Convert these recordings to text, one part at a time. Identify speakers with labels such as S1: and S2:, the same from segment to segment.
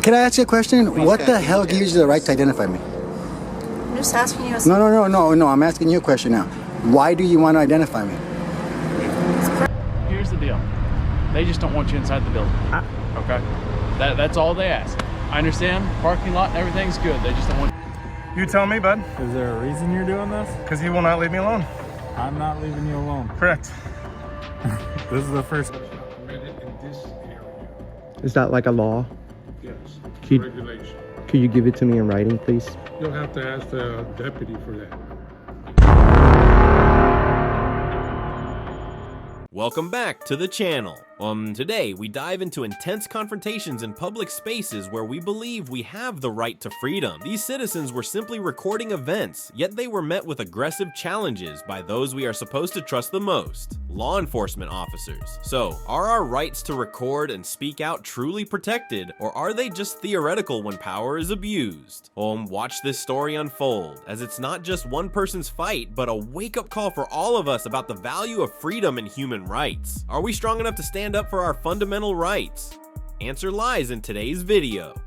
S1: Can I ask you a question? What the hell gives you the right to identify me?
S2: I'm just asking you.
S1: No. I'm asking you a question now. Why do you want to identify me?
S3: Here's the deal. They just don't want you inside the building. Okay? That's all they ask. I understand. Parking lot and everything's good. They just don't want.
S4: You tell me, bud.
S5: Is there a reason you're doing this?
S4: Because he will not leave me alone.
S5: I'm not leaving you alone.
S4: Correct.
S5: This is the first.
S6: Is that like a law?
S7: Yes,
S6: Could-
S7: regulation.
S6: Could you give it to me in writing, please?
S7: You'll have to ask the deputy for that.
S8: Welcome back to the channel. Today we dive into intense confrontations in public spaces where we believe we have the right to freedom. These citizens were simply recording events, yet they were met with aggressive challenges by those we are supposed to trust the most, law enforcement officers. So, are our rights to record and speak out truly protected, or are they just theoretical when power is abused? Watch this story unfold, as it's not just one person's fight, but a wake-up call for all of us about the value of freedom and human rights. Are we strong enough to stand up for our fundamental rights? Answer lies in today's video.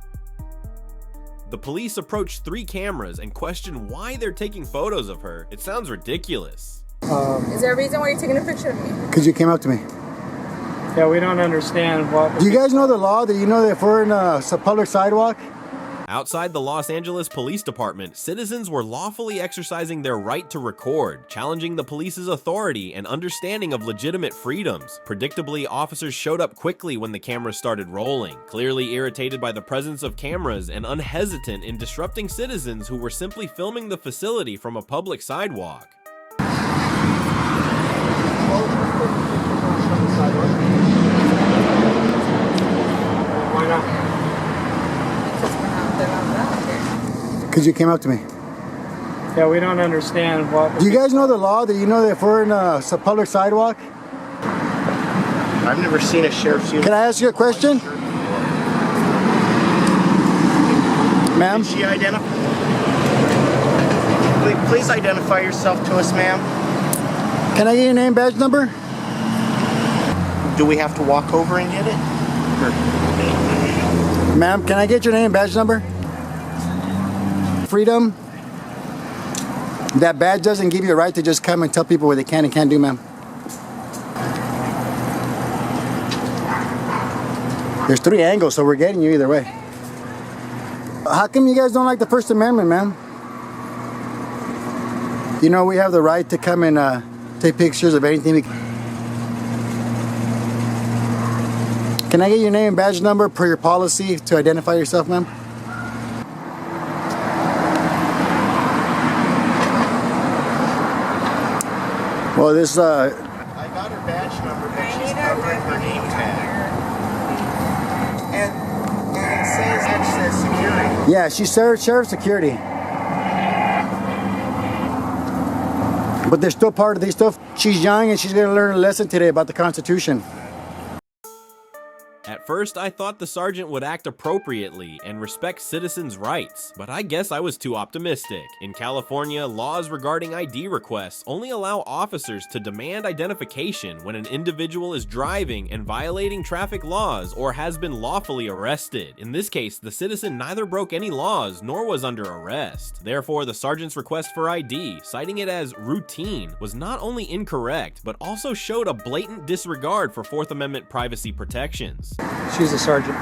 S8: The police approached 3 cameras and questioned why they're taking photos of her. It sounds ridiculous.
S2: Is there a reason why you're taking a picture of me?
S1: Because you came up to me.
S5: Yeah, we don't understand what.
S1: Do you guys know the law that you know that if we're in a public sidewalk?
S8: Outside the Los Angeles Police Department, citizens were lawfully exercising their right to record, challenging the police's authority and understanding of legitimate freedoms. Predictably, officers showed up quickly when the cameras started rolling, clearly irritated by the presence of cameras and unhesitant in disrupting citizens who were simply filming the facility from a public sidewalk.
S5: Why not?
S1: Because you came up to me.
S5: Yeah, we don't understand what.
S1: Do you guys know the law that you know that if we're in a public sidewalk?
S9: I've never seen a sheriff's uniform.
S1: Can I ask you a question? Ma'am?
S9: Did she identify? Please identify yourself to us, ma'am.
S1: Can I get your name, badge number?
S9: Do we have to walk over and get it?
S1: Ma'am, can I get your name, badge number? Freedom. That badge doesn't give you a right to just come and tell people what they can and can't do, ma'am. There's 3 angles, so we're getting you either way. How come you guys don't like the First Amendment, ma'am? You know we have the right to come and take pictures of anything. Can I get your name and badge number per your policy to identify yourself, ma'am? Well, this
S9: I got her badge number, but she's covering her name tag. And it says that says security.
S1: yeah, she's sheriff security. But they're still part of these stuff. She's young and she's gonna learn a lesson today about the Constitution.
S8: At first, I thought the sergeant would act appropriately and respect citizens' rights, but I guess I was too optimistic. In California, laws regarding ID requests only allow officers to demand identification when an individual is driving and violating traffic laws or has been lawfully arrested. In this case, the citizen neither broke any laws nor was under arrest. Therefore, the sergeant's request for ID, citing it as routine, was not only incorrect, but also showed a blatant disregard for Fourth Amendment privacy protections.
S5: She's a sergeant.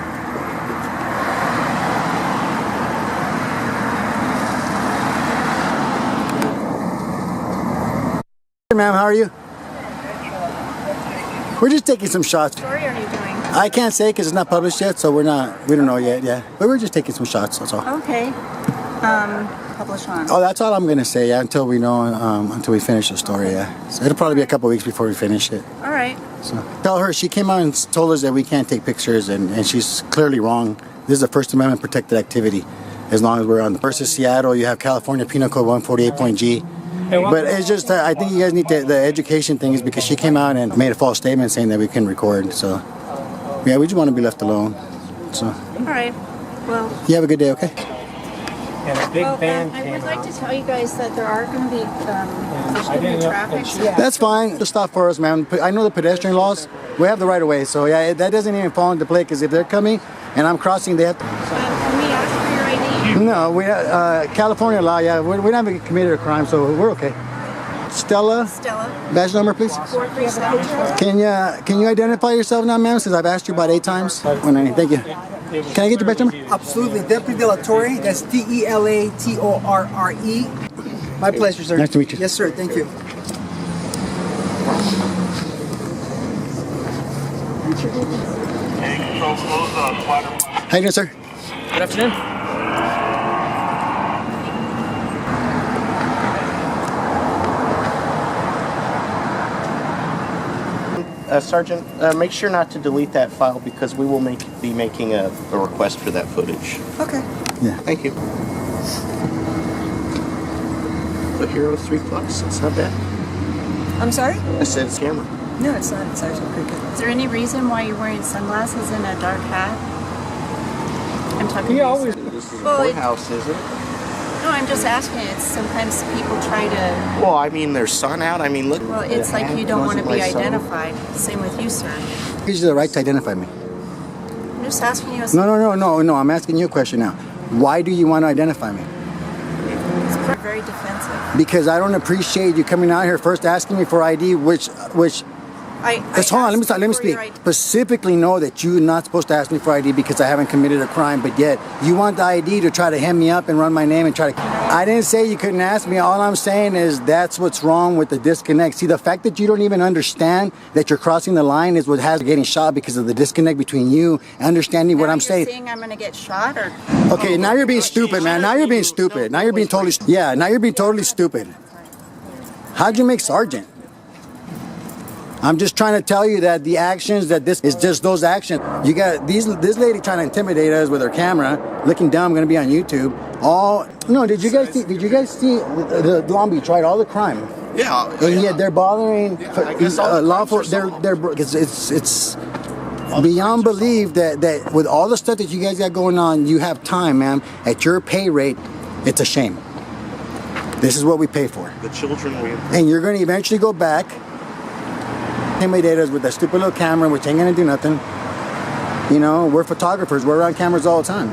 S1: Hey, ma'am, how are you? We're just taking some shots.
S2: What story are you doing?
S1: I can't say because it's not published yet, so we don't know yet, yeah. But we're just taking some shots, that's all.
S2: Okay. Publish on.
S1: Oh, that's all I'm gonna say, yeah, until we know, until we finish the story, yeah. So it'll probably be a couple weeks before we finish it.
S2: All right.
S1: So tell her, she came out and told us that we can't take pictures, and she's clearly wrong. This is a First Amendment protected activity. As long as we're on versus Seattle, you have California Penal Code 148.G. But it's just, I think you guys need to, the education thing is because she came out and made a false statement saying that we can record. So yeah, we just want to be left alone. So.
S2: All right. Well.
S1: You have a good day, okay?
S5: And a big band
S2: I
S5: came
S2: would like
S5: out.
S2: to tell you guys that there are going to be traffic.
S1: That's fine. Just stop for us, man. I know the pedestrian laws. We have the right of way, so yeah, that doesn't even fall into play because if they're coming and I'm crossing, they have to.
S2: Can we ask for your ID?
S1: No, we California law. Yeah, we haven't committed a crime, so we're okay. Stella, badge number, please.
S2: 437.
S1: Can you identify yourself now, ma'am? Since I've asked you about 8 times. Thank you. Can I get your badge number?
S10: Absolutely. Deputy De La Torre, that's DelaTorre. My pleasure, sir.
S1: Nice to meet you.
S10: Yes, sir. Thank you.
S1: How you doing, sir?
S5: Good afternoon.
S9: Sergeant, make sure not to delete that file because we will be making a request for that footage.
S10: Okay.
S1: Yeah.
S9: Thank you. The Hero 3 Plus, it's not bad.
S10: I'm sorry?
S9: I said it's camera.
S10: No, it's not. It's actually pretty good.
S2: Is there any reason why you're wearing sunglasses and a dark hat? I'm talking
S5: He
S2: to you,
S5: always.
S2: sir.
S9: This is a
S2: Well,
S9: courthouse, is it?
S2: No, I'm just asking. It's sometimes people try to.
S9: Well, I mean, there's sun out. I mean, look.
S2: Well, it's like you don't want to be identified. Same with you, sir.
S1: Gives you the right to identify me.
S2: I'm just asking you.
S1: No. I'm asking you a question now. Why do you want to identify me?
S2: It's very defensive.
S1: Because I don't appreciate you coming out here first asking me for ID, which. Just hold on, let me speak. Specifically know that you're not supposed to ask me for ID because I haven't committed a crime, but yet you want the ID to try to hem me up and run my name and try to. I didn't say you couldn't ask me. All I'm saying is that's what's wrong with the disconnect. See, the fact that you don't even understand that you're crossing the line is what has you getting shot because of the disconnect between you and understanding what I'm saying.
S2: Saying I'm going to get shot or.
S1: Okay, now you're being stupid, man. Now you're being stupid. Now you're being totally. Yeah, now you're being totally stupid. How'd you make sergeant? I'm just trying to tell you that the actions, that this is just those actions. You got this lady trying to intimidate us with her camera, looking dumb, going to be on YouTube. Did you guys see the Long Beach, right? All the crime.
S9: Yeah.
S1: And yet they're bothering
S9: I guess all the
S1: lawful.
S9: crimes are
S1: It's beyond belief that with all the stuff that you guys got going on, you have time, ma'am. At your pay rate, it's a shame. This is what we pay for.
S9: The children
S1: And you're going to eventually go back. Intimidate us with that stupid little camera, which ain't gonna do nothing. You know, we're photographers. We're around cameras all the time.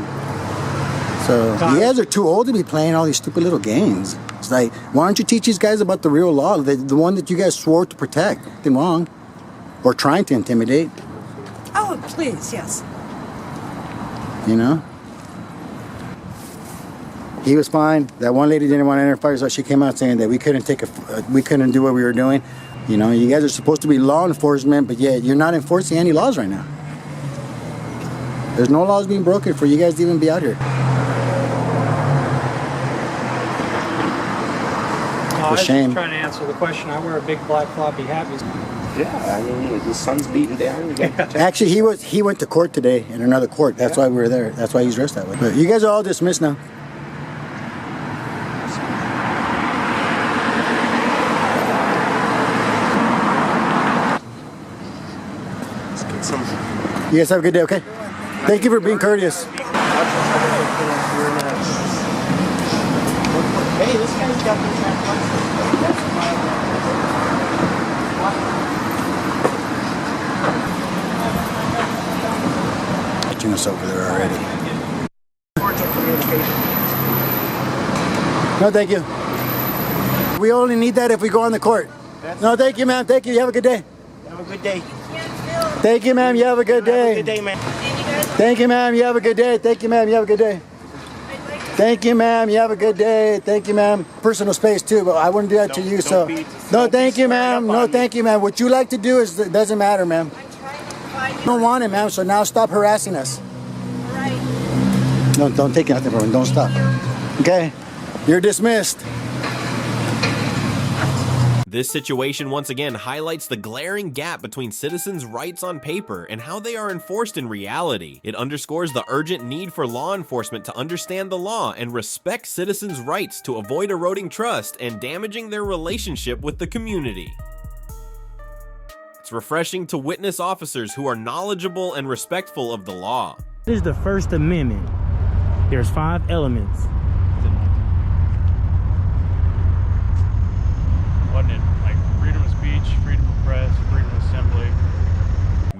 S1: So you guys are too old to be playing all these stupid little games. It's like, why don't you teach these guys about the real law, the one that you guys swore to protect? Nothing wrong, or trying to intimidate.
S10: Oh, please, yes.
S1: You know. He was fine. That one lady didn't want to identify herself. She came out saying that we couldn't do what we were doing. You know, you guys are supposed to be law enforcement, but yet you're not enforcing any laws right now. There's no laws being broken for you guys to even be out here.
S5: I was
S1: shame.
S5: just trying to answer the question. I wear a big black floppy hat.
S9: Yeah, I mean, the sun's beating down. You got
S1: Actually, he went to court today in another court. That's why we were there. That's why he's dressed that way. But you guys are all dismissed now. You guys have a good day, okay? Thank you for being courteous.
S9: Hey, this guy's got the
S1: Catching us over there already. No, thank you. We only need that if we go on the court. No, thank you, ma'am. Thank you. You have a good day.
S9: Have a good day.
S1: Thank you, ma'am. You have a good day.
S9: Have a good day, man.
S1: Thank you, ma'am. You have a good day. Thank you, ma'am. You have a good day. Thank you, ma'am. You have a good day. Thank you, ma'am. Personal space too, but I wouldn't do that to you. So, no, thank you, ma'am. No, thank you, ma'am. What you like to do is it doesn't matter, ma'am. I don't want it, ma'am. So now stop harassing us. No, don't take nothing from him. Don't stop. Okay, you're dismissed.
S8: This situation once again highlights the glaring gap between citizens' rights on paper and how they are enforced in reality. It underscores the urgent need for law enforcement to understand the law and respect citizens' rights to avoid eroding trust and damaging their relationship with the community. It's refreshing to witness officers who are knowledgeable and respectful of the law.
S11: This is the First Amendment. There's 5 elements.
S3: Wasn't it like freedom of speech, freedom of press, freedom of assembly?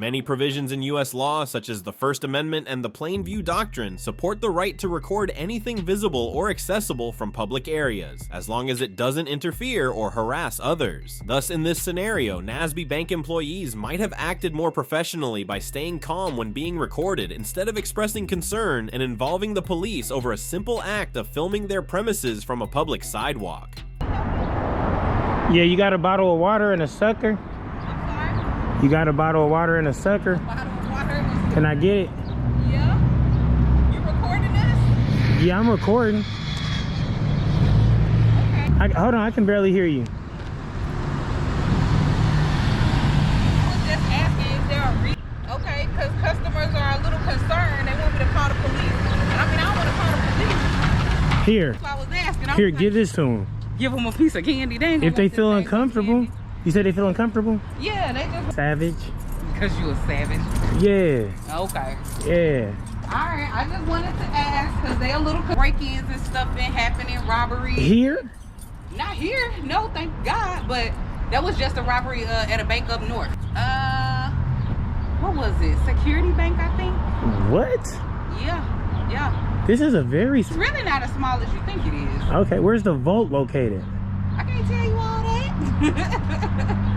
S8: Many provisions in U.S. law, such as the First Amendment and the Plain View Doctrine, support the right to record anything visible or accessible from public areas, as long as it doesn't interfere or harass others. Thus, in this scenario, NASB Bank employees might have acted more professionally by staying calm when being recorded instead of expressing concern and involving the police over a simple act of filming their premises from a public sidewalk.
S11: Yeah, you got a bottle of water and a sucker? You got a bottle of water and a sucker? Can I get it?
S12: Yeah. You recording us?
S11: Yeah, I'm recording.
S12: Okay.
S11: Hold on, I can barely hear you.
S12: I was just asking, is there a reason? Okay, because customers are a little concerned. They want me to call the police. And I mean, I don't want to call the police.
S11: Here.
S12: That's why I was asking.
S11: Here, give this to them.
S12: Give them a piece of candy. They ain't
S11: If they
S12: gonna
S11: feel
S12: want this
S11: uncomfortable. You said they feel uncomfortable?
S12: Yeah, they just...
S11: Savage?
S12: Because you a savage?
S11: Yeah.
S12: Okay.
S11: Yeah.
S12: Alright, I just wanted to ask, because they a little break-ins and stuff been happening, robberies.
S11: Here?
S12: Not here, no, thank God, but that was just a robbery at a bank up north. What was it? Security Bank, I think?
S11: What?
S12: Yeah.
S11: This is a very...
S12: It's really not as small as you think it is.
S11: Okay, where's the vault located?
S12: I can't tell you all that.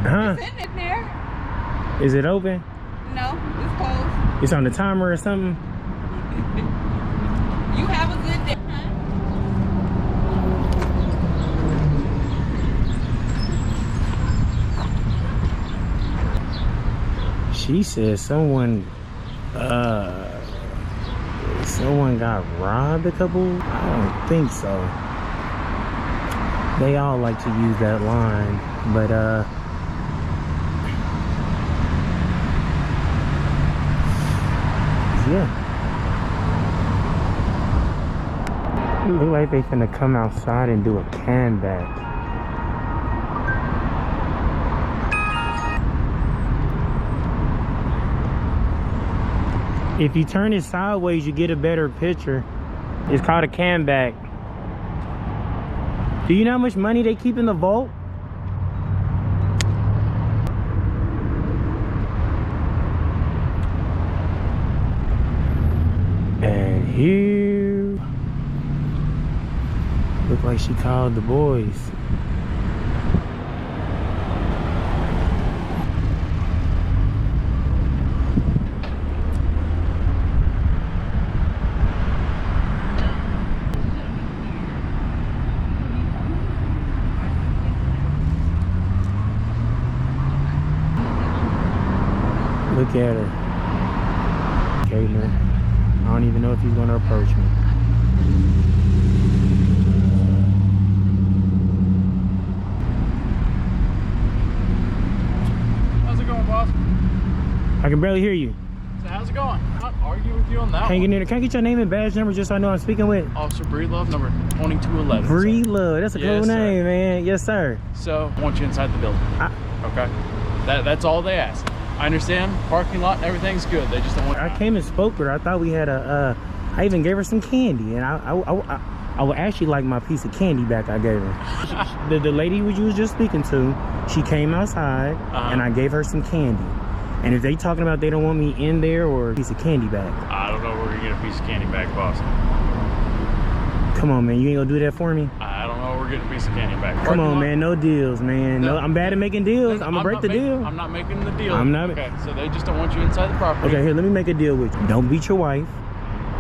S11: Huh?
S12: It's in there.
S11: Is it open?
S12: No, it's closed.
S11: It's on the timer or something?
S12: You have a good day.
S11: She said someone got robbed a couple. I don't think so. They all like to use that line, but yeah. Look like they finna come outside and do a can back. If you turn it sideways, you get a better picture. It's called a can back. Do you know how much money they keep in the vault? And here, look like she called the boys. Look at her. Caitlin. I don't even know if he's going to approach me.
S3: How's it going, boss?
S11: I can barely hear you.
S3: So how's it going? I'm not arguing with you on that
S11: Can
S3: one.
S11: I get your name and badge number just so I know I'm speaking with?
S3: Officer Breedlove, number 2211.
S11: Breedlove. That's a cool
S3: Yes,
S11: name,
S3: sir.
S11: man. Yes, sir.
S3: So, I want you inside the building. Okay? That's all they ask. I understand, parking lot and everything's good. They just don't want...
S11: I came and spoke with her. I thought we had a, I even gave her some candy. And I would actually like my piece of candy back I gave her. the lady you was just speaking to, she came outside and I gave her some candy. And if they talking about they don't want me in there or a piece of candy back.
S3: I don't know where you're gonna get a piece of candy back, boss.
S11: Come on, man. You ain't gonna do that for me?
S3: I don't know where we're getting a piece of candy back.
S11: Come on, man. No deals, man. No, I'm bad at making deals. I'm gonna break the deal.
S3: I'm not making the deal.
S11: I'm not.
S3: Okay, so they just don't want you inside the property.
S11: Okay, here, let me make a deal with you. Don't beat your wife.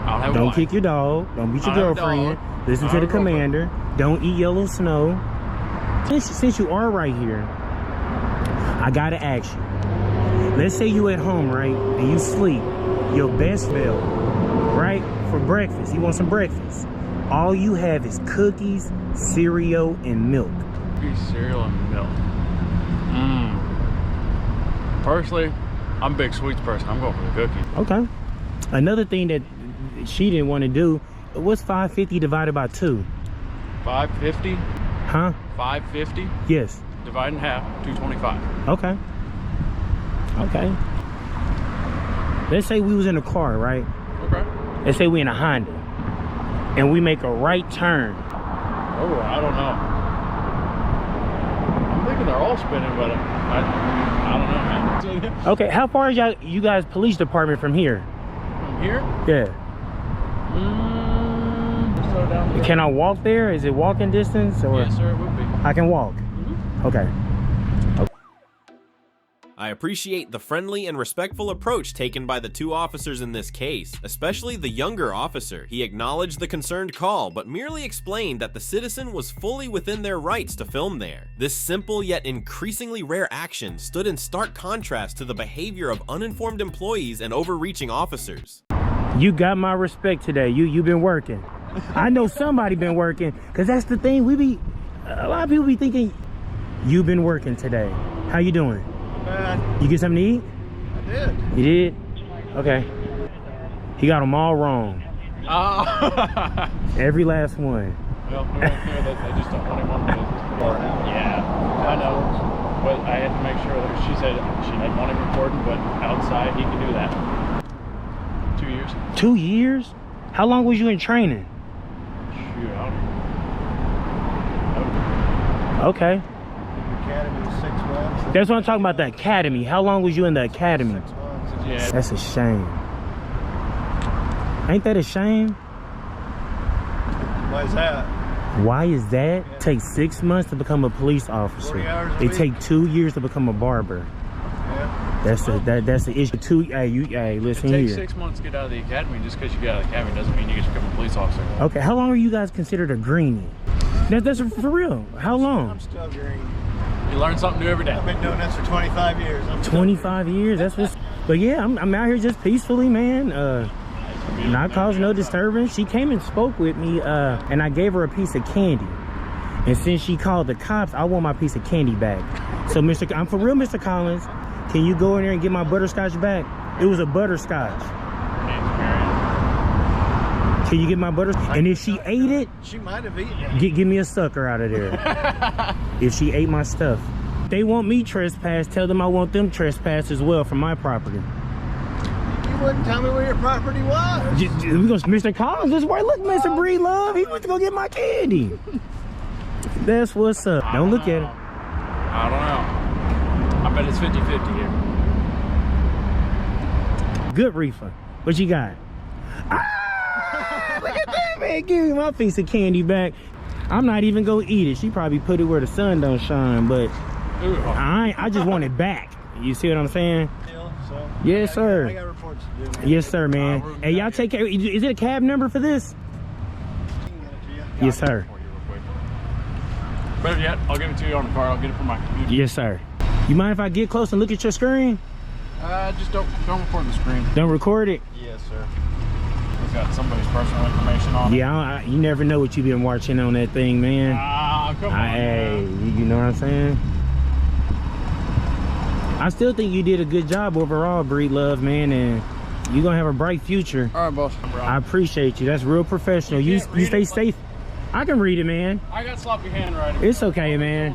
S3: I don't have a
S11: Don't
S3: wife.
S11: kick your dog. Don't beat your
S3: I don't have a
S11: girlfriend.
S3: dog.
S11: Listen
S3: I
S11: to
S3: don't
S11: the
S3: have a girlfriend.
S11: commander. Don't eat yellow snow. Since you are right here, I gotta ask you. Let's say you at home, right, and you sleep. Your best meal, right, for breakfast. You want some breakfast. All you have is cookies, cereal, and milk.
S3: Cookies, cereal, and milk. Personally, I'm a big sweets person. I'm going for the cookies.
S11: Okay. Another thing that she didn't want to do, what's 550 divided by 2?
S3: 550?
S11: Huh?
S3: 550?
S11: Yes.
S3: Divide in half, 225.
S11: Okay. Okay. Let's say we was in a car, right?
S3: Okay.
S11: Let's say we in a Honda. And we make a right turn.
S3: Oh, I don't know. I'm thinking they're all spinning, but I don't know, man. honest with you.
S11: Okay, how far is you guys police department from here?
S3: From here?
S11: Yeah.
S3: So down the road.
S11: Can I walk there? Is it walking distance? Or
S3: Yes, sir, it would be.
S11: I can walk. Okay.
S8: I appreciate the friendly and respectful approach taken by the two officers in this case, especially the younger officer. He acknowledged the concerned call, but merely explained that the citizen was fully within their rights to film there. This simple yet increasingly rare action stood in stark contrast to the behavior of uninformed employees and overreaching officers.
S11: You got my respect today. You've been working. I know somebody been working, because that's the thing. A lot of people be thinking, you've been working today. How you doing? You get something to eat?
S9: I did.
S11: You did? Okay. He got them all wrong. Every last one.
S3: Well, we won't hear that. They just don't want him on business. Yeah, I know. But I had to make sure that she said she didn't want him recording, but outside he can do that. 2 years.
S11: 2 years? How long was you in training?
S3: Shoot, I don't
S11: Okay.
S9: Academy 6 months.
S11: That's what I'm talking about, the academy. How long was you in the academy?
S9: 6 months.
S3: Yeah.
S11: That's a shame. Ain't that a shame?
S9: Why is that?
S11: Why is that? It takes 6 months to become a police officer.
S9: 40 hours a
S11: It
S9: week.
S11: take 2 years to become a barber.
S9: Yeah.
S11: That's the issue. Hey, listen
S3: It takes
S11: here.
S3: 6 months to get out of the academy. Just because you get out of the academy doesn't mean you get to become a police officer.
S11: Okay, how long are you guys considered a greenie? That's for real. How long?
S9: I'm still green.
S3: You learn something new every day.
S9: I've been doing this for 25 years.
S11: 25 years. That's what's. But yeah, I'm out here just peacefully, man. Not causing no disturbance. She came and spoke with me, and I gave her a piece of candy. And since she called the cops, I want my piece of candy back. So, I'm for real, Mr. Collins. Can you go in there and get my butterscotch back? It was a butterscotch. Can you get my butterscotch? And if she ate it,
S9: She might have eaten it.
S11: give me a sucker out of there. If she ate my stuff. They want me trespass, tell them I want them trespass as well from my property.
S9: You wouldn't tell me where your property was.
S11: We gonna, Mr. Collins, this way. Look, Mr. Bree Love, he went to go get my candy. That's what's up. Don't look at it.
S3: I don't know. I bet it's 50-50 here.
S11: Good reefer. What you got? Ah, look at that, man. Give me my piece of candy back. I'm not even gonna eat it. She probably put it where the sun don't shine, but I just want it back. You see what I'm saying?
S9: So,
S11: Yes, sir.
S9: I got reports to do.
S11: Yes, sir, man. Hey, y'all take care. Is it a cab number for this? Yes, sir.
S3: Better yet, I'll give it to you on the car. I'll get it from my computer.
S11: Yes, sir. You mind if I get close and look at your screen?
S3: Just don't record the screen.
S11: Don't record it?
S9: Yes, sir.
S3: It's got somebody's personal information on it.
S11: Yeah, you never know what you've been watching on that thing, man.
S3: Come on.
S11: Hey, you know what I'm saying? I still think you did a good job overall, Bree Love, man, and you're gonna have a bright future.
S3: All right, boss.
S11: I appreciate you. That's real professional. You stay safe. I can read it, man.
S3: I got sloppy handwriting.
S11: It's okay, man.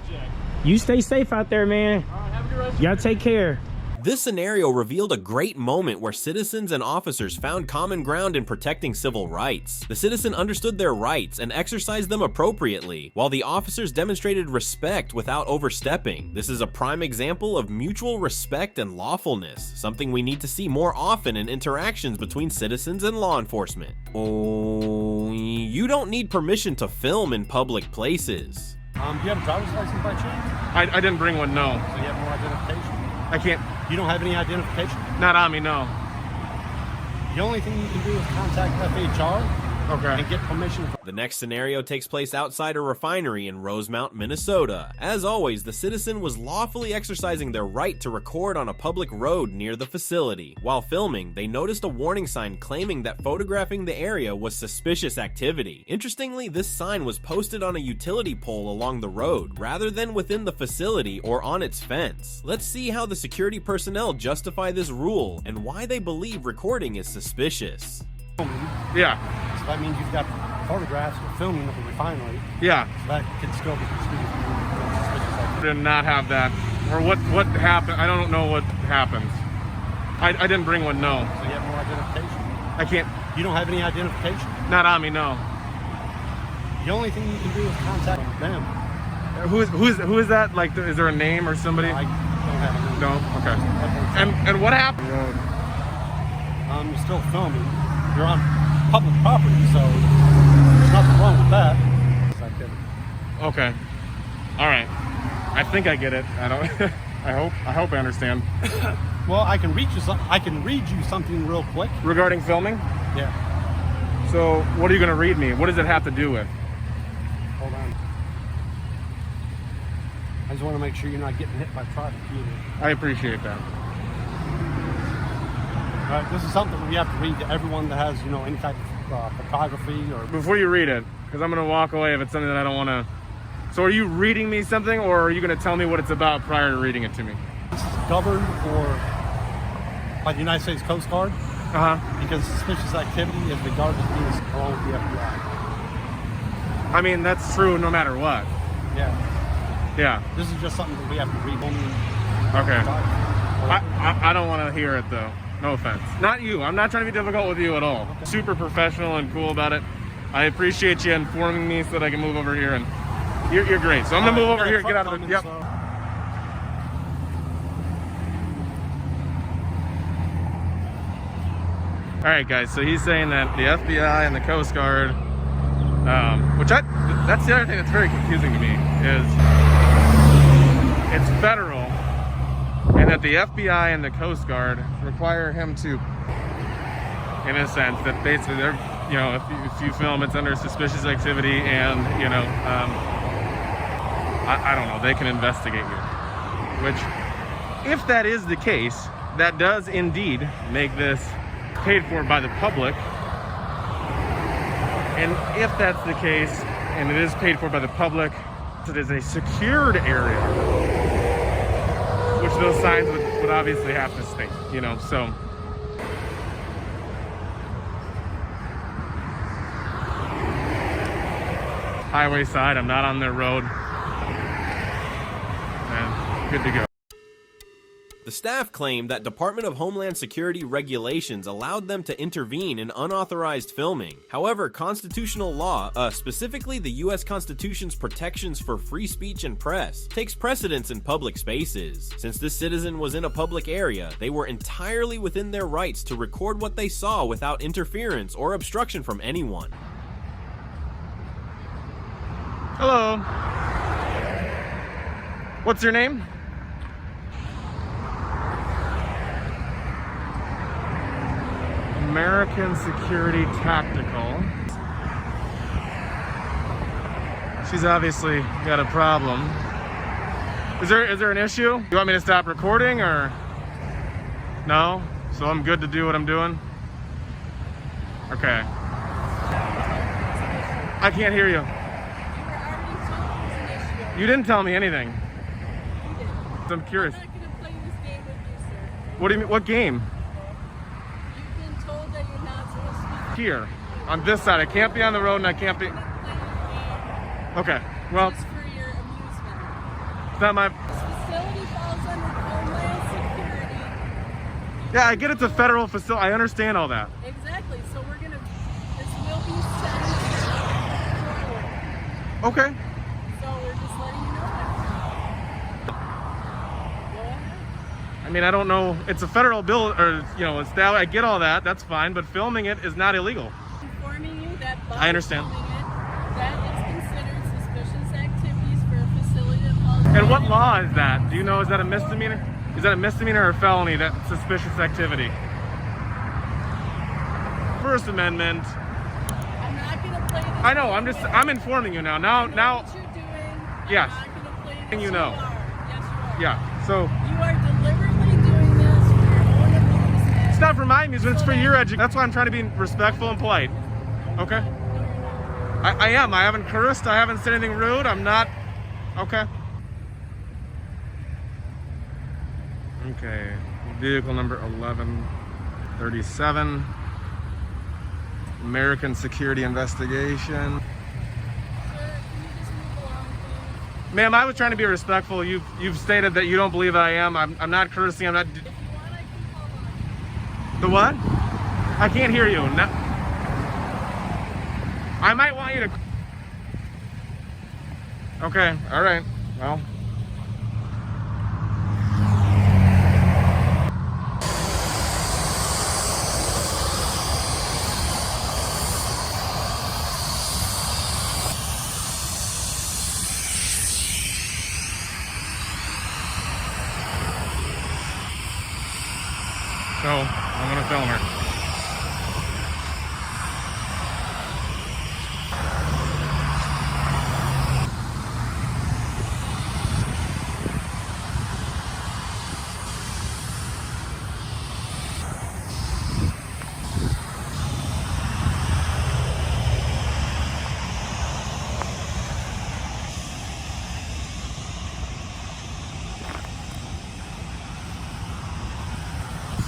S11: You stay safe out there, man.
S3: All right, have a good rest.
S11: Y'all take care.
S8: This scenario revealed a great moment where citizens and officers found common ground in protecting civil rights. The citizen understood their rights and exercised them appropriately, while the officers demonstrated respect without overstepping. This is a prime example of mutual respect and lawfulness, something we need to see more often in interactions between citizens and law enforcement. Oh, you don't need permission to film in public places.
S5: Do you have a driver's license by chance?
S4: I didn't bring one, no.
S5: So you have no identification?
S4: I can't.
S5: You don't have any identification?
S4: Not on me, no.
S5: The only thing you can do is contact FHR and get permission.
S8: The next scenario takes place outside a refinery in Rosemount, Minnesota. As always, the citizen was lawfully exercising their right to record on a public road near the facility. While filming, they noticed a warning sign claiming that photographing the area was suspicious activity. Interestingly, this sign was posted on a utility pole along the road, rather than within the facility or on its fence. Let's see how the security personnel justify this rule, and why they believe recording is suspicious.
S4: Yeah.
S5: So that means you've got photographs of filming of the refinery.
S4: Yeah.
S5: So that could still be suspicious activity.
S4: Did not have that. Or what happened? I don't know what happens. I didn't bring one, no.
S5: So you have no identification?
S4: I can't.
S5: You don't have any identification?
S4: Not on me, no.
S5: The only thing you can do is contact them.
S4: Who is that? Like, is there a name or somebody?
S5: No, I don't have a name.
S4: No? Okay. And what happened?
S5: You're still filming. You're on public property, so there's nothing wrong with that.
S4: Okay. All right. I think I get it. I don't. I hope I understand.
S5: Well, I can read you something real quick
S4: Regarding filming?
S5: Yeah.
S4: So, what are you going to read me? What does it have to do with?
S5: Hold on. I just want to make sure you're not getting hit by traffic either.
S4: I appreciate that.
S5: Right, this is something we have to read to everyone that has, any type of photography or...
S4: Before you read it, because I'm going to walk away if it's something that I don't want to... So are you reading me something, or are you going to tell me what it's about prior to reading it to me?
S5: This is governed by the United States Coast Guard. Because suspicious activity is regarded as being along with the FBI.
S4: I mean, that's true no matter what.
S5: Yeah.
S4: Yeah.
S5: This is just something that we have to read.
S4: Okay. I don't want to hear it, though. No offense. Not you. I'm not trying to be difficult with you at all. Okay. Super professional and cool about it. I appreciate you informing me so that I can move over here, and you're great. So I'm going to move over here and get out of the... Yep. All right, guys, so he's saying that the FBI and the Coast Guard, that's the other thing that's very confusing to me, is it's federal, and that the FBI and the Coast Guard require him to, in a sense, that basically they're, if you film, it's under suspicious activity, and, I don't know, they can investigate you. Which, if that is the case, that does indeed make this paid for by the public. And if that's the case, and it is paid for by the public, it is a secured area, which those signs would obviously have to state, so. Highway side, I'm not on their road. And good to go.
S8: The staff claimed that Department of Homeland Security regulations allowed them to intervene in unauthorized filming. However, constitutional law, specifically the U.S. Constitution's protections for free speech and press, takes precedence in public spaces. Since this citizen was in a public area, they were entirely within their rights to record what they saw without interference or obstruction from anyone.
S4: Hello. What's your name? American Security Tactical. She's obviously got a problem. Is there an issue? You want me to stop recording, or no? So I'm good to do what I'm doing? Okay. I can't hear you. You didn't tell me anything. I'm curious.
S12: I'm not going to play this game with you, sir.
S4: What do you mean? What game? Here, on this side. I can't be on the road, and I can't be... Okay, well...
S12: Just for your amusement.
S4: It's not my...
S12: This facility falls under Homeland Security.
S4: Yeah, I get it's a federal facility. I understand all that.
S12: Exactly, so we're going to... This will be sent forward.
S4: Okay.
S12: So we're just letting you know that. Go ahead.
S4: I mean, I don't know. It's a federal bill, or, I get all that. That's fine, but filming it is not illegal.
S12: Informing you that by
S4: I understand.
S12: filming it, that is considered suspicious activities for a facility that falls...
S4: And what law is that? Do you know, is that a misdemeanor? Is that a misdemeanor or a felony, that suspicious activity? First Amendment.
S12: I'm not going to play this...
S4: I know, I'm informing you now. Now,
S12: what you're doing.
S4: yes.
S12: I'm not going to play this.
S4: You know.
S12: Yes, you are.
S4: Yeah, so...
S12: You are deliberately doing this for your own amusement.
S4: It's not for my amusement, it's for your education. That's why I'm trying to be respectful and polite. Okay? I am. I haven't cursed. I haven't said anything rude. I'm not... Okay. Okay. Vehicle number 1137. American Security Investigation.
S12: Sir, can you just move along, please?
S4: Ma'am, I was trying to be respectful. You've stated that you don't believe I am. I'm not cursing. I'm not...
S12: If you want, I can call on.
S4: The what? I can't hear you. No. I might want you to... Okay, all right. Well...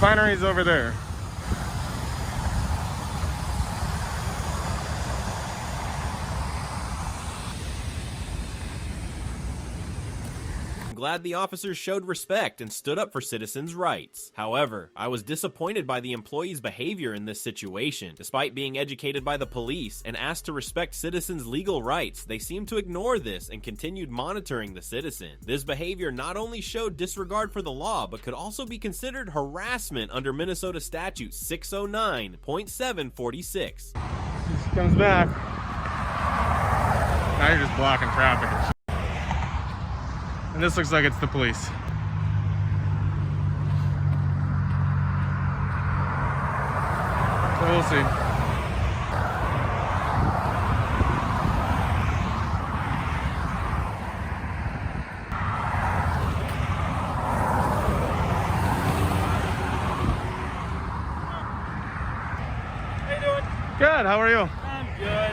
S4: refinery's over there.
S8: I'm glad the officers showed respect and stood up for citizens' rights. However, I was disappointed by the employees' behavior in this situation. Despite being educated by the police and asked to respect citizens' legal rights, they seemed to ignore this and continued monitoring the citizen. This behavior not only showed disregard for the law, but could also be considered harassment under Minnesota Statute 609.746.
S4: Comes back. Now you're just blocking traffic. And this looks like it's the police. So we'll see.
S13: How you doing?
S4: Good, how are you?
S13: I'm good.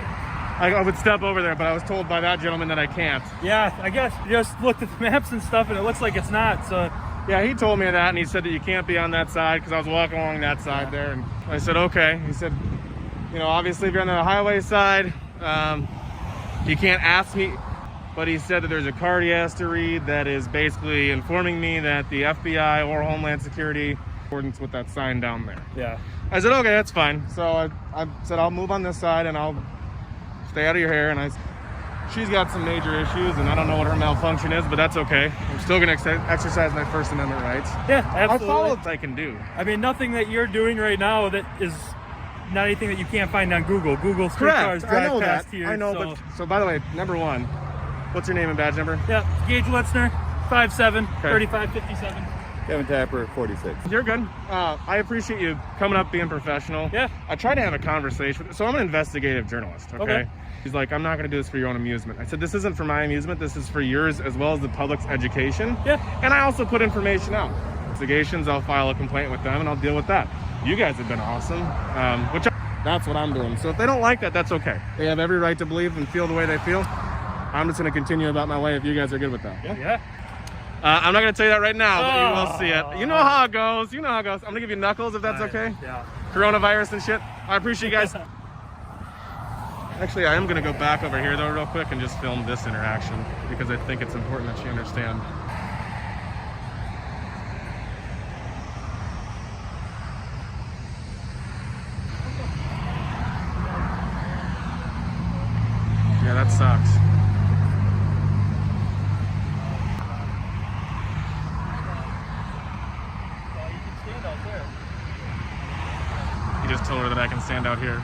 S4: I would step over there, but I was told by that gentleman that I can't.
S13: Yeah, I guess you just looked at the maps and stuff and it looks like it's not, so.
S4: Yeah, he told me that and he said that you can't be on that side because I was walking along that side there. And I said, okay. He said, you know, obviously if you're on the highway side, you can't ask me. But he said that there's a card he has to read that is basically informing me that the FBI or Homeland Security accordance with that sign down there.
S13: Yeah.
S4: I said, okay, that's fine. So I said, I'll move on this side and I'll stay out of your hair. And she's got some major issues and I don't know what her malfunction is, but that's okay. I'm still gonna exercise my First Amendment rights.
S13: Yeah, absolutely.
S4: I follow what I can do.
S13: I mean, nothing that you're doing right now that is not anything that you can't find on Google. Google street cars drive past here.
S4: I know, but so by the way, number one, what's your name and badge number?
S13: Yeah, Gage Litzner, 5'7", 3557.
S14: Kevin Tapper, 46.
S4: You're good. I appreciate you coming up, being professional.
S13: Yeah.
S4: I tried to have a conversation. So I'm an investigative journalist, okay? He's like, I'm not going to do this for your own amusement. I said, this isn't for my amusement. This is for yours as well as the public's education.
S13: Yeah.
S4: And I also put information out. Investigations, I'll file a complaint with them and I'll deal with that. You guys have been awesome, that's what I'm doing. So if they don't like that, that's okay. They have every right to believe and feel the way they feel. I'm just going to continue about my way if you guys are good with that.
S13: Yeah.
S4: I'm not going to tell you that right now, but you will see it. You know how it goes. You know how it goes. I'm going to give you knuckles if that's okay.
S13: Yeah.
S4: Coronavirus and shit. I appreciate you guys. Actually, I am going to go back over here, though, real quick and just film this interaction because I think it's important that you understand. Yeah, that sucks. You just told her that I can stand out here.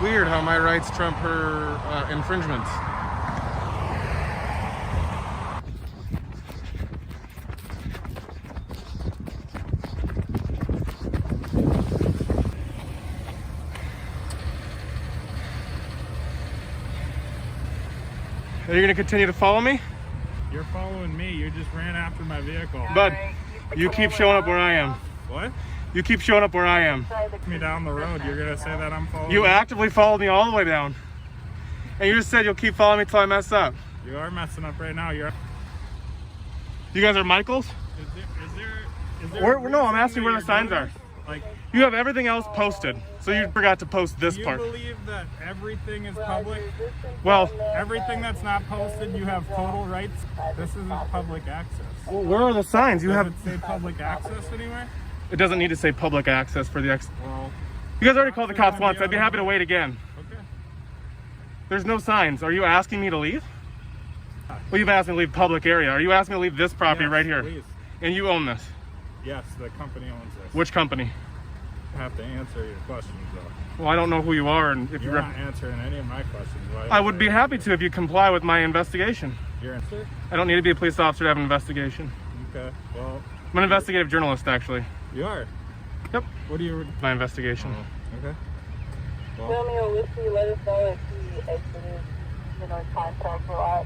S4: Weird how my rights trump her infringements. Are you going to continue to follow me?
S13: You're following me. You just ran after my vehicle.
S4: Bud, you keep showing up where I am.
S13: What?
S4: You keep showing up where I am.
S13: Me down the road, you're gonna say that I'm following
S4: you? Actively followed me all the way down. And you just said you'll keep following me till I mess up.
S13: You are messing up right now. You
S4: guys are Michaels?
S13: Is there
S4: no, I'm asking where the signs are.
S13: Like,
S4: you have everything else posted, so you forgot to post this part.
S13: Do you believe that everything is public?
S4: Well,
S13: everything that's not posted, you have total rights. This isn't public access.
S4: Well, where are the signs?
S13: Does it say public access anywhere?
S4: It doesn't need to say public access for the
S13: Well,
S4: you guys already called the cops once. I'd be happy to wait again.
S13: Okay.
S4: There's no signs. Are you asking me to leave? Well, you've asked me to leave public area. Are you asking me to leave this property right here?
S13: Please.
S4: And you own this?
S13: Yes, the company owns this.
S4: Which company?
S13: I have to answer your questions, though.
S4: Well, I don't know who you are, and if
S13: you're not answering any of my questions.
S4: I would be happy to if you comply with my investigation.
S13: Your answer?
S4: I don't need to be a police officer to have an investigation.
S13: Okay. Well,
S4: I'm an investigative journalist, actually.
S13: You are.
S4: Yep. What do you? My investigation.
S14: Okay.
S12: Romeo Whiskey, let us know if he exited, contact or what.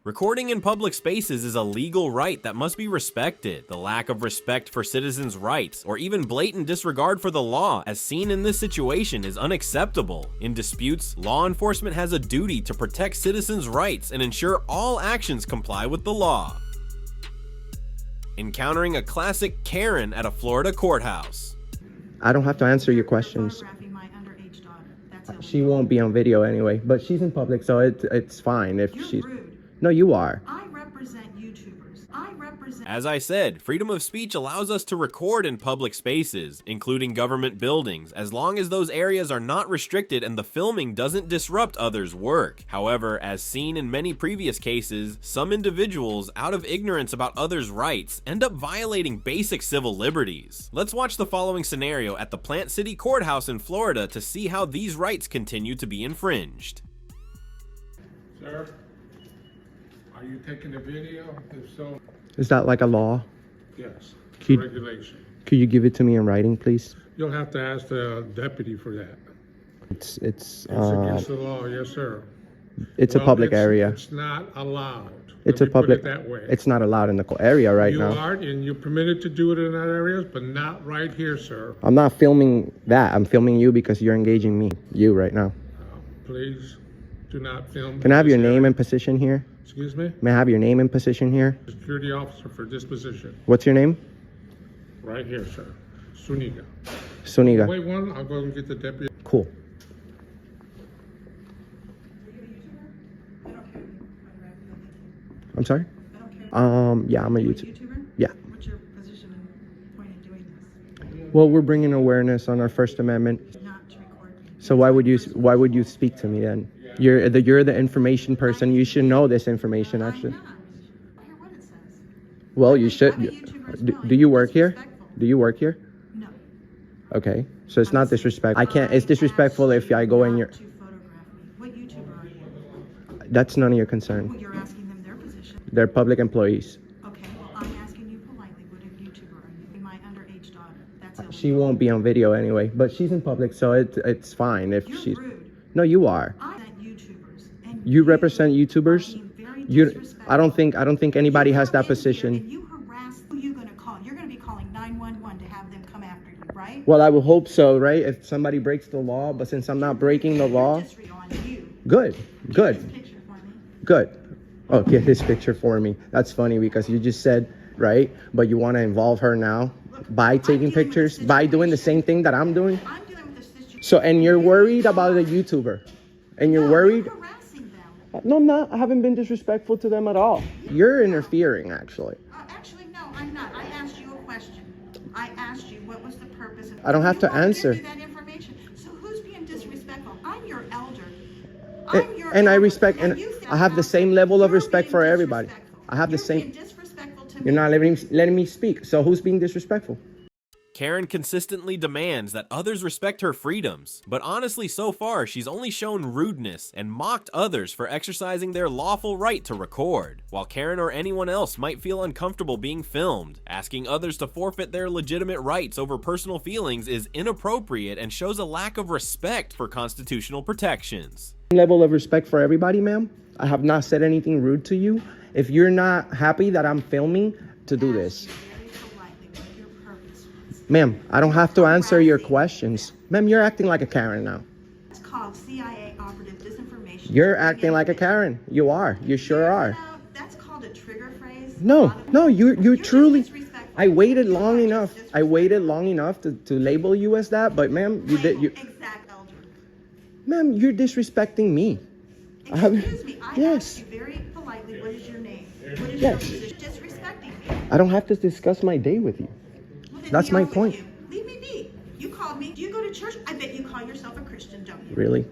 S8: Recording in public spaces is a legal right that must be respected. The lack of respect for citizens' rights, or even blatant disregard for the law, as seen in this situation, is unacceptable. In disputes, law enforcement has a duty to protect citizens' rights and ensure all actions comply with the law. Encountering a classic Karen at a Florida courthouse.
S6: I don't have to answer your questions. She won't be on video anyway, but she's in public, so it's fine if she's... No, you are.
S10: I represent YouTubers. I represent...
S8: As I said, freedom of speech allows us to record in public spaces, including government buildings, as long as those areas are not restricted and the filming doesn't disrupt others' work. However, as seen in many previous cases, some individuals, out of ignorance about others' rights, end up violating basic civil liberties. Let's watch the following scenario at the Plant City Courthouse in Florida to see how these rights continue to be infringed.
S7: Sir? Are you taking a video? If so,
S6: Is that like a law?
S7: yes,
S6: Could-
S7: regulation.
S6: Could you give it to me in writing, please?
S7: You'll have to ask the deputy for that.
S6: It's
S7: It's against the law, yes, sir.
S6: it's
S7: Well,
S6: a public
S7: it's-
S6: area.
S7: It's not allowed.
S6: It's
S7: Let
S6: a
S7: me put
S6: public.
S7: it that way.
S6: It's not allowed in the area right
S7: You
S6: now.
S7: are, and you're permitted to do it in that areas, but not right here, sir.
S6: I'm not filming that. I'm filming you because you're engaging me. You right now.
S7: Please do not film.
S6: Can I have your
S7: this
S6: name
S7: area.
S6: and position here?
S7: Excuse me?
S6: May I have your name and position here?
S7: Security officer for this position,
S6: What's your name?
S7: right here, sir. Suniga.
S6: Suniga.
S7: Wait one, I'll go and get the deputy.
S6: Cool. I'm sorry? Yeah, I'm a YouTuber. Yeah.
S10: What's your position and point in doing this?
S6: Well, we're bringing awareness on our First Amendment.
S10: Not to record me.
S6: So why would you speak to me then? You're the information person. You should know this information, actually.
S10: I don't care what it says.
S6: Well, you should.
S10: I'm a YouTuber as well.
S6: Do you work here?
S10: Disrespectful.
S6: Do you work here?
S10: No.
S6: Okay. So it's not disrespect. I can't. It's disrespectful if I go in your.
S10: To photograph me. What YouTuber are you?
S6: That's none of your concern.
S10: Well, you're asking them their position.
S6: They're public employees.
S10: Okay, well, I'm asking you politely, what YouTuber are you? My underage daughter. That's illegal.
S6: She won't be on video anyway, but she's in public, so it's fine if
S10: You're
S6: she's.
S10: rude.
S6: No, you are.
S10: I represent YouTubers. And
S6: You represent YouTubers.
S10: are being very
S6: You.
S10: disrespectful.
S6: I don't think anybody
S10: You
S6: has
S10: come
S6: that
S10: in here
S6: position.
S10: and you harass, who you gonna call? You're gonna be calling 911 to have them come after you, right?
S6: Well, I would hope so, right? If somebody breaks the law, but since I'm not breaking the law,
S10: On you.
S6: good,
S10: This
S6: good,
S10: picture for me.
S6: good. Oh, get this picture for me. That's funny because you just said, right? But you want to involve her now by taking pictures, by doing the same thing that I'm doing?
S10: I'm dealing with this situation.
S6: So, and you're worried about a YouTuber? And you're worried?
S10: You're harassing them.
S6: No, I'm not. I haven't been disrespectful to them at all. You're interfering, actually.
S10: Actually, no, I'm not. I asked you a question. I asked you what was the purpose of.
S6: I don't have to answer.
S10: Give me that information. So who's being disrespectful? I'm your elder.
S6: And I respect, and I have the same level of respect for everybody. I have the same.
S10: Disrespectful to
S6: You're not letting me speak. So who's being disrespectful?
S8: Karen consistently demands that others respect her freedoms, but honestly so far she's only shown rudeness and mocked others for exercising their lawful right to record. While Karen or anyone else might feel uncomfortable being filmed, asking others to forfeit their legitimate rights over personal feelings is inappropriate and shows a lack of respect for constitutional protections.
S6: Level of respect for everybody, ma'am. I have not said anything rude to you. If you're not happy that I'm filming, to do this. Ma'am, I don't have to answer your questions. Ma'am, you're acting like a Karen now.
S10: It's called CIA operative disinformation.
S6: You're acting like a Karen. You are. You sure are.
S10: That's called a trigger phrase.
S6: No, you truly. I waited long enough. I waited long enough to label you as that, but ma'am, you did.
S10: Exact elder.
S6: Ma'am, you're disrespecting me.
S10: Excuse me. I
S6: Yes.
S10: asked you very politely, what is your name? What is
S6: Yes.
S10: your position? Disrespecting me.
S6: I don't have to discuss my day with you.
S10: Well, then
S6: That's
S10: be
S6: my
S10: off with
S6: point.
S10: you. Leave me be. You called me. Do you go to church? I bet you call yourself a Christian, don't you?
S6: Really?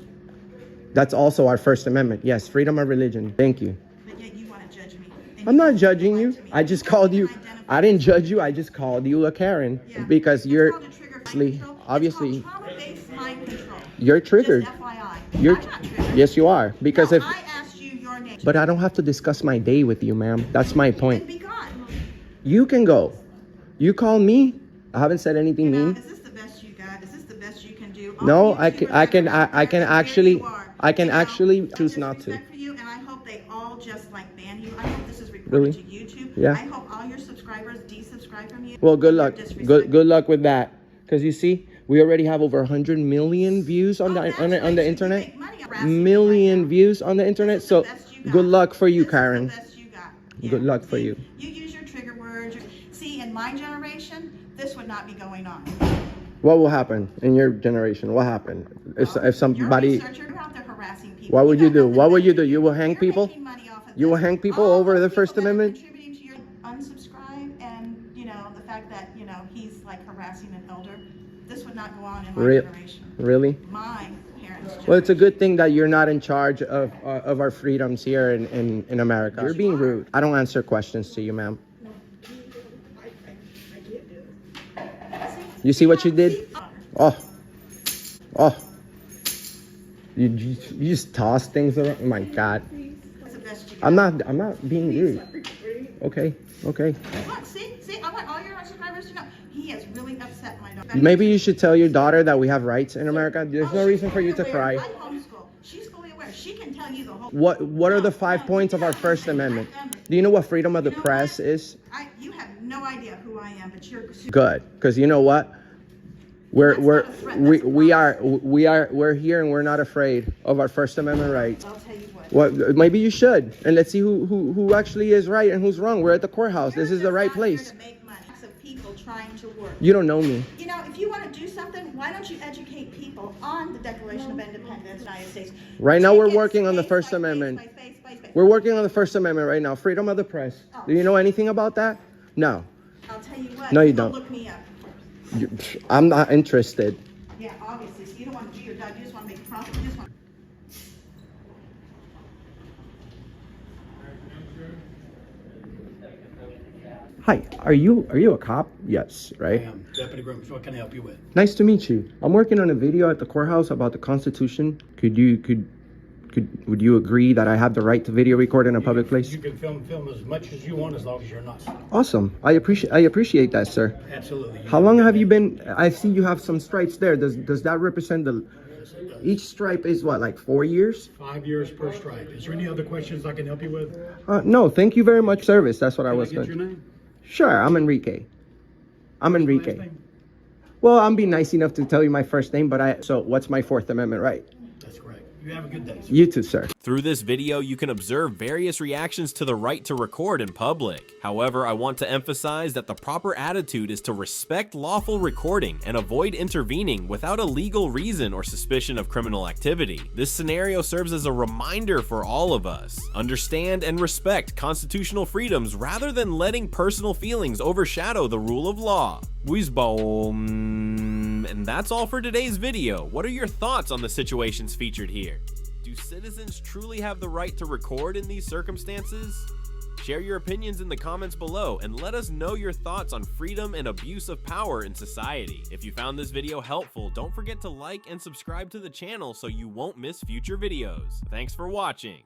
S6: That's also our First Amendment. Yes, freedom of religion. Thank you.
S10: But yet you want to judge me.
S6: I'm not judging you. I just called you. I didn't judge you. I just called you a Karen because you're obviously
S10: Trauma-based mind control.
S6: you're triggered.
S10: Just FYI.
S6: You're, yes, you are. Because if
S10: I asked you your name.
S6: but I don't have to discuss my day with you, ma'am. That's my point.
S10: Be gone.
S6: You can go. You call me. I haven't said anything mean.
S10: Is this the best you got? Is this the best you can do?
S6: No, I can actually choose not to.
S10: For you, and I hope they all just like ban you. I hope this is reported
S6: Really?
S10: to YouTube.
S6: Yeah.
S10: I hope all your subscribers desubscribe from you.
S6: Well, good luck. Good luck with that. Because you see, we already have over 100 million views on the internet. Million views on the internet. So good luck for you, Karen. Good luck for you.
S10: You use your trigger words. See, in my generation, this would not be going on.
S6: What will happen in your generation? What happened if somebody?
S10: You're out there harassing people.
S6: What would you do? What would you do? You will hang people? You will hang people over the First Amendment?
S10: Unsubscribe, and the fact that he's like harassing an elder. This would not go on in my generation.
S6: Really?
S10: My parents.
S6: Well, it's a good thing that you're not in charge of our freedoms here in America. You're being rude. I don't answer questions to you, ma'am. You see what you did? Oh. You just toss things around. Oh my God. I'm not being rude. Okay.
S10: Look, see, I want all your subscribers to know he has really upset my daughter.
S6: Maybe you should tell your daughter that we have rights in America. There's no reason for you to cry.
S10: I homeschool. She's fully aware. She can tell you the whole.
S6: What are the 5 points of our First Amendment? Do you know what freedom of the press is?
S10: You have no idea who I am, but you're
S6: good, because you know what? We're here and we're not afraid of our First Amendment rights.
S10: I'll tell you what.
S6: Well, maybe you should, and let's see who actually is right and who's wrong. We're at the courthouse. This is the right place.
S10: People trying to work.
S6: You don't know me.
S10: If you want to do something, why don't you educate people on the Declaration of Independence, United States?
S6: Right now, we're working on the First Amendment. We're working on the First Amendment right now. Freedom of the press. Do you know anything about that? No.
S10: I'll tell you what.
S6: No, you don't.
S10: Look me up.
S6: I'm not interested.
S10: Yeah, obviously. So you don't want to do your job. You just want to make profit. You just want.
S6: Hi, are you a cop? Yes, right?
S15: I am Deputy Grooms. What can I help you with?
S6: Nice to meet you. I'm working on a video at the courthouse about the Constitution. Would you agree that I have the right to video record in a public place?
S15: You can film as much as you want, as long as you're not.
S6: Awesome. I appreciate that, sir.
S15: Absolutely.
S6: How long have you been? I see you have some stripes there. Does that represent each stripe is what, like 4 years?
S15: 5 years per stripe. Is there any other questions I can help you with?
S6: No, thank you very much, service. That's what I was
S15: Can I
S6: going.
S15: get your name?
S6: Sure, I'm Enrique. Well, I'm being nice enough to tell you my first name, but so what's my Fourth Amendment right?
S15: That's correct. You have a good day, sir.
S6: You too, sir.
S8: Through this video, you can observe various reactions to the right to record in public. However, I want to emphasize that the proper attitude is to respect lawful recording and avoid intervening without a legal reason or suspicion of criminal activity. This scenario serves as a reminder for all of us. Understand and respect constitutional freedoms rather than letting personal feelings overshadow the rule of law. And that's all for today's video. What are your thoughts on the situations featured here? Do citizens truly have the right to record in these circumstances? Share your opinions in the comments below and let us know your thoughts on freedom and abuse of power in society. If you found this video helpful, don't forget to like and subscribe to the channel so you won't miss future videos. Thanks for watching.